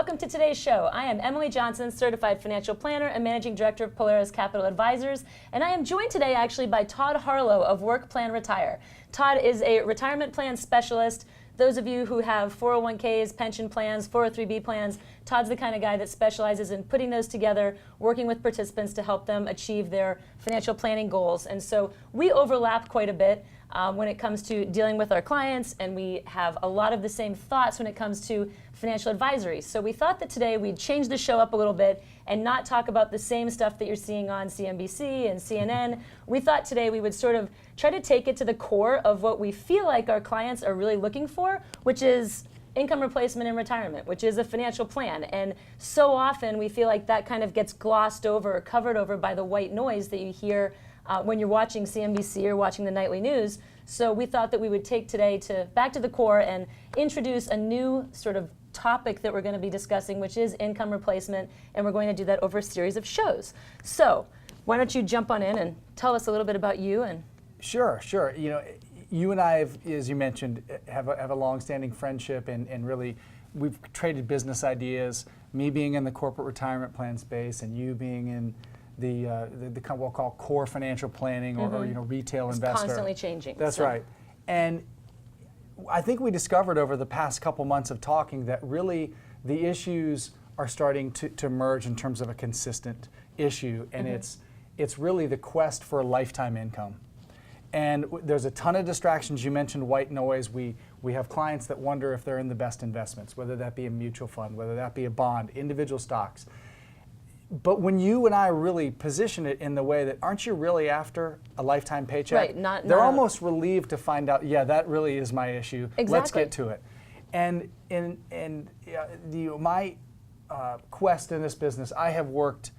Welcome to today's show. I am Emily Johnson, Certified Financial Planner and Managing Director of Polaris Capital Advisors, and I am joined today actually by Todd Harlow of Work Plan Retire. Todd is a retirement plan specialist. Those of you who have 401ks, pension plans, 403b plans, Todd's the kind of guy that specializes in putting those together, working with participants to help them achieve their financial planning goals. And so we overlap quite a bit when it comes to dealing with our clients, and we have a lot of the same thoughts when it comes to financial advisory. So we thought that today we'd change the show up a little bit and not talk about the same stuff that you're seeing on CNBC and CNN. We thought today we would sort of try to take it to the core of what we feel like our clients are really looking for, which is income replacement in retirement, which is a financial plan. And so often we feel like that kind of gets glossed over or covered over by the white noise that you hear when you're watching CNBC or watching the nightly news. So we thought that we would take today back to the core and introduce a new sort of topic that we're going to be discussing, which is income replacement, and we're going to do that over a series of shows. So why don't you jump on in and tell us a little bit about you? And Sure. You know, you and I have, as you mentioned, have a long-standing friendship, and really we've traded business ideas, me being in the corporate retirement plan space and you being in the what we'll call core financial planning or you know, retail it's investor. Constantly changing. That's right. And I think we discovered over the past couple months of talking that really the issues are starting to emerge in terms of a consistent issue, and it's really the quest for a lifetime income. And there's a ton of distractions. You mentioned white noise. We have clients that wonder if they're in the best investments, whether that be a mutual fund, whether that be a bond, individual stocks. But when you and I really position it in the way that, aren't you really after a lifetime paycheck? Right, they're almost relieved to find out, yeah, that really is my issue. Exactly. Let's get to it. And my quest in this business, I have worked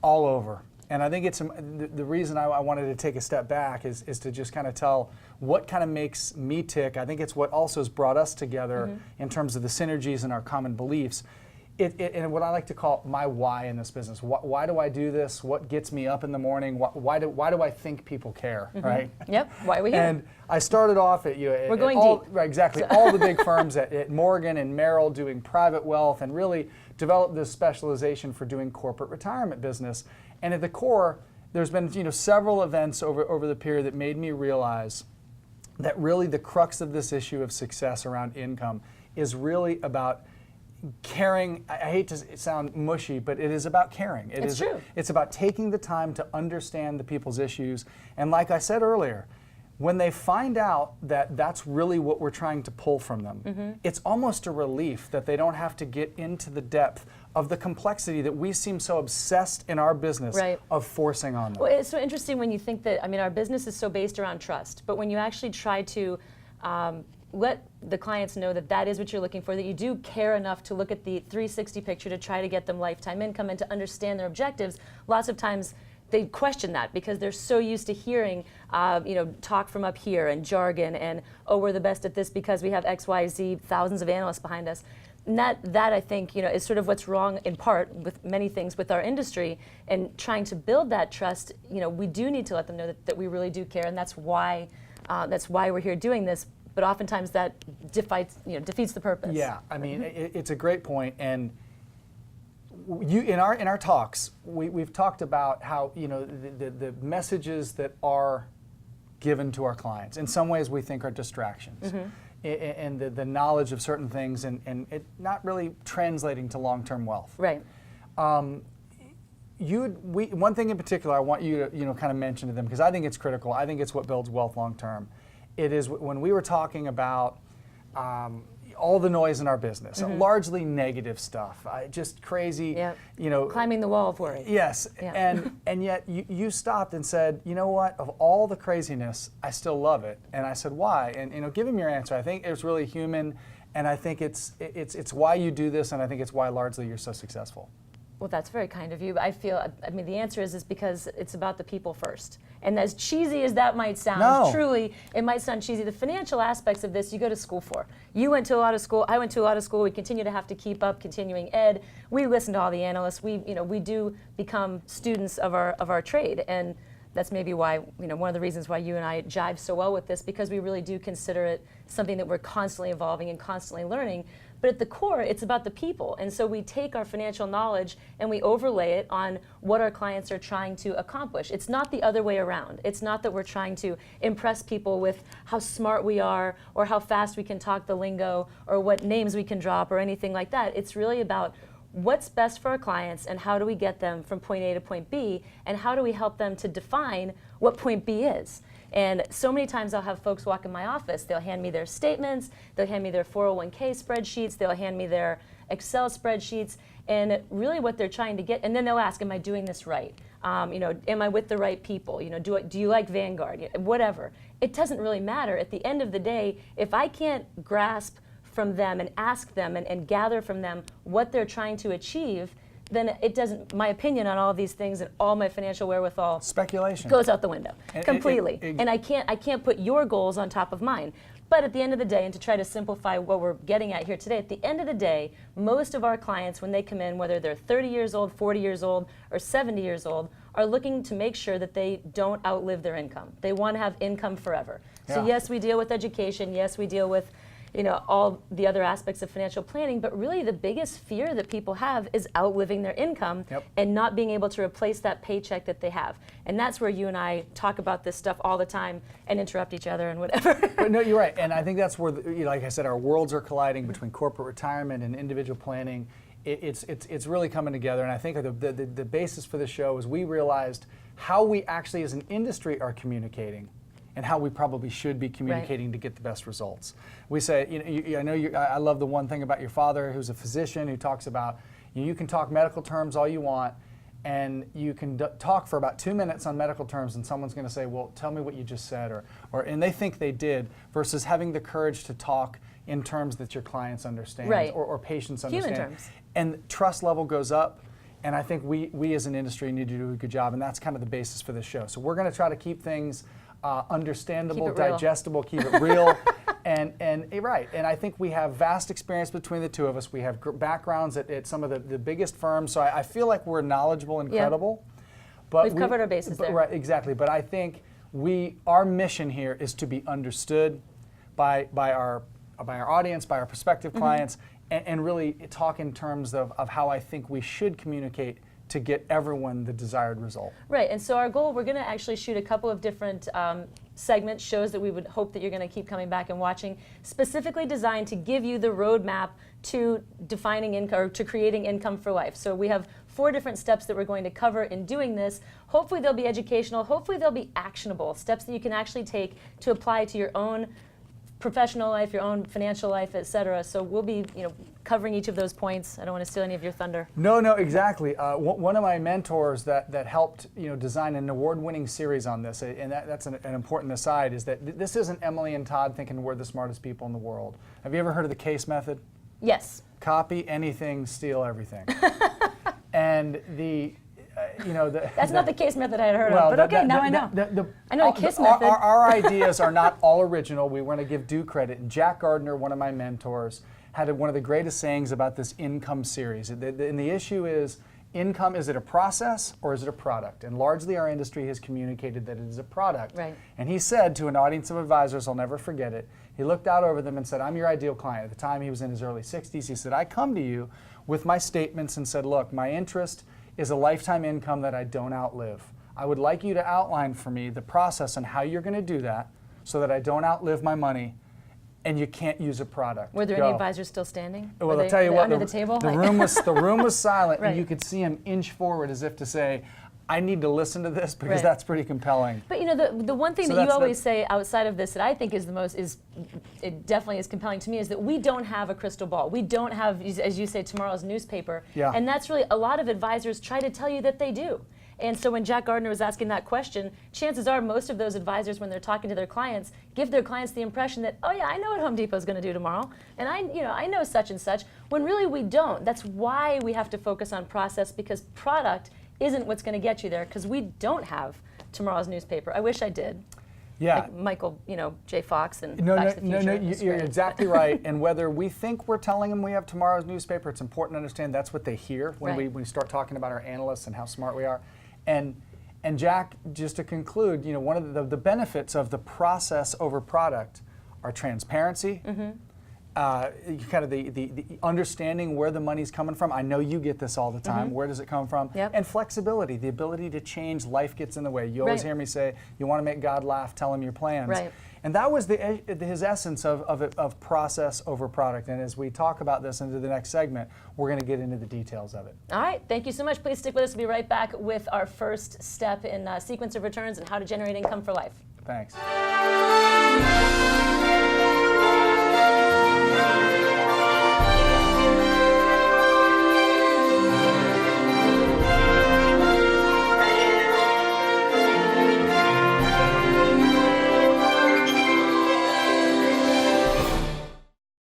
all over. And I think it's the reason I wanted to take a step back is to just kind of tell what kind of makes me tick. I think it's what also has brought us together in terms of the synergies and our common beliefs. And what I like to call my why in this business. Why do I do this? What gets me up in the morning? Why do I think people care, right? Yep, why are we here? And I started off at, we're going deep. Right, exactly, all the big firms at Morgan and Merrill doing private wealth, and really developed this specialization for doing corporate retirement business. And at the core, there's been several events over the period that made me realize that really the crux of this issue of success around income is really about caring. I hate to sound mushy, but it is about caring. It's true. It's about taking the time to understand the people's issues. And like I said earlier, when they find out that that's really what we're trying to pull from them, it's almost a relief that they don't have to get into the depth of the complexity that we seem so obsessed in our business of forcing on them. Well, it's so interesting when you think that, I mean, our business is so based around trust, but when you actually try to let the clients know that that is what you're looking for, that you do care enough to look at the 360 picture to try to get them lifetime income and to understand their objectives, lots of times they question that because they're so used to hearing talk from up here and jargon and, oh, we're the best at this because we have X, Y, Z, thousands of analysts behind us. And that I think is sort of what's wrong in part with many things with our industry, and trying to build that trust. We do need to let them know that we really do care, and that's why we're here doing this. But oftentimes that defeats the purpose. Yeah, I mean, it's a great point. And in our talks, we've talked about how the messages that are given to our clients, in some ways we think are distractions, and the knowledge of certain things, and it not really translating to long-term wealth. Right. One thing in particular I want you to kind of mention to them, because I think it's critical. I think it's what builds wealth long-term. It is when we were talking about all the noise in our business, largely negative stuff, just crazy, climbing the wall of worry. Yes, and yet you stopped and said, you know what? Of all the craziness, I still love it. And I said, why? And give him your answer. I think it's really human, and I think it's why you do this, and I think it's why largely you're so successful. Well, that's very kind of you. I mean, the answer is because it's about the people first. And as cheesy as that might sound, truly, it might sound cheesy. The financial aspects of this, you go to school for. You went to a lot of school. I went to a lot of school. We continue to have to keep up continuing ed. We listen to all the analysts. We do become students of our trade. And that's maybe why, one of the reasons why you and I jive so well with this, because we really do consider it something that we're constantly evolving and constantly learning. But at the core, it's about the people. And so we take our financial knowledge and we overlay it on what our clients are trying to accomplish. It's not the other way around. It's not that we're trying to impress people with how smart we are or how fast we can talk the lingo or what names we can drop or anything like that. It's really about what's best for our clients and how do we get them from point A to point B, and how do we help them to define what point B is. And so many times I'll have folks walk in my office, they'll hand me their statements, they'll hand me their 401k spreadsheets, they'll hand me their Excel spreadsheets, and really what they're trying to get, and then they'll ask, am I doing this right? Am I with the right people? Do you like Vanguard? Whatever. It doesn't really matter. At the end of the day, if I can't grasp from them and ask them and gather from them what they're trying to achieve, then it doesn't, my opinion on all of these things and all my financial wherewithal speculation goes out the window completely. And I can't put your goals on top of mine. But at the end of the day, and to try to simplify what we're getting at here today, at the end of the day, most of our clients, when they come in, whether they're 30 years old, 40 years old, or 70 years old, are looking to make sure that they don't outlive their income. They want to have income forever. Yeah. So yes, we deal with education. Yes, we deal with all the other aspects of financial planning, but really the biggest fear that people have is outliving their income. Yep. And not being able to replace that paycheck that they have. And that's where you and I talk about this stuff all the time and interrupt each other and whatever. But no, you're right. And I think that's where, like I said, our worlds are colliding between corporate retirement and individual planning. It's really coming together. And I think the basis for the show is we realized how we actually as an industry are communicating and how we probably should be communicating to get the best results. We say, I love the one thing about your father, who's a physician, who talks about, you can talk medical terms all you want, and you can talk for about 2 minutes on medical terms, and someone's going to say, well, tell me what you just said, and they think they did, versus having the courage to talk in terms that your clients understand, or patients understand. Human terms. And trust level goes up. And I think we as an industry need to do a good job, and that's kind of the basis for this show. So we're going to try to keep things understandable, digestible, keep it real, and right. And I think we have vast experience between the two of us. We have backgrounds at some of the biggest firms, so I feel like we're knowledgeable and credible. But we've covered our bases there. Right, exactly. But I think our mission here is to be understood by our audience, by our prospective clients, and really talk in terms of how I think we should communicate to get everyone the desired result. Right, and so our goal, we're going to actually shoot a couple of different segments, shows that we would hope that you're going to keep coming back and watching, specifically designed to give you the roadmap to defining income, or to creating income for life. So we have 4 different steps that we're going to cover in doing this. Hopefully they'll be educational, hopefully they'll be actionable, steps that you can actually take to apply to your own professional life, your own financial life, et cetera. So we'll be, covering each of those points. I don't want to steal any of your thunder. No, exactly. One of my mentors that helped, design an award-winning series on this, and that's an important aside, is that this isn't Emily and Todd thinking we're the smartest people in the world. Have you ever heard of the CASE method? Yes. Copy anything, steal everything. And that's not the CASE method I had heard of, but okay, now I know. I know the KISS method. Our ideas are not all original. We want to give due credit. And Jack Gardner, one of my mentors, had one of the greatest sayings about this income series. And the issue is, income, is it a process or is it a product? And largely our industry has communicated that it is a product. Right. And he said to an audience of advisors, I'll never forget it, he looked out over them and said, I'm your ideal client. At the time he was in his early 60s. He said, I come to you with my statements and said, look, my interest is a lifetime income that I don't outlive. I would like you to outline for me the process and how you're going to do that so that I don't outlive my money and you can't use a product. Were there any advisors still standing? Well, I'll tell you what, under the table? The room was silent, right. And you could see him inch forward as if to say, I need to listen to this because that's pretty compelling. But the one thing that you always say outside of this that I think is it definitely is compelling to me, is that we don't have a crystal ball. We don't have, as you say, tomorrow's newspaper. Yeah. And that's really, a lot of advisors try to tell you that they do. And so when Jack Gardner was asking that question, chances are most of those advisors, when they're talking to their clients, give their clients the impression that, oh yeah, I know what Home Depot is going to do tomorrow, and I know such and such, when really we don't. That's why we have to focus on process, because product isn't what's going to get you there, because we don't have tomorrow's newspaper. I wish I did. Yeah. Like Michael, J. Fox and No, Back to the Future. You're exactly right. And whether we think we're telling them we have tomorrow's newspaper, it's important to understand that's what they hear when we start talking about our analysts and how smart we are. And And Jack, just to conclude, you know, one of the benefits of the process over product are transparency, kind of the understanding where the money's coming from. I know you get this all the time. Where does it come from? Yep. And flexibility, the ability to change. Life gets in the way. You always hear me say, you want to make God laugh, tell him your plans. Right. And that was his essence of process over product. And as we talk about this into the next segment, we're going to get into the details of it. All right, thank you so much. Please stick with us. We'll be right back with our first step in sequence of returns and how to generate income for life. Thanks.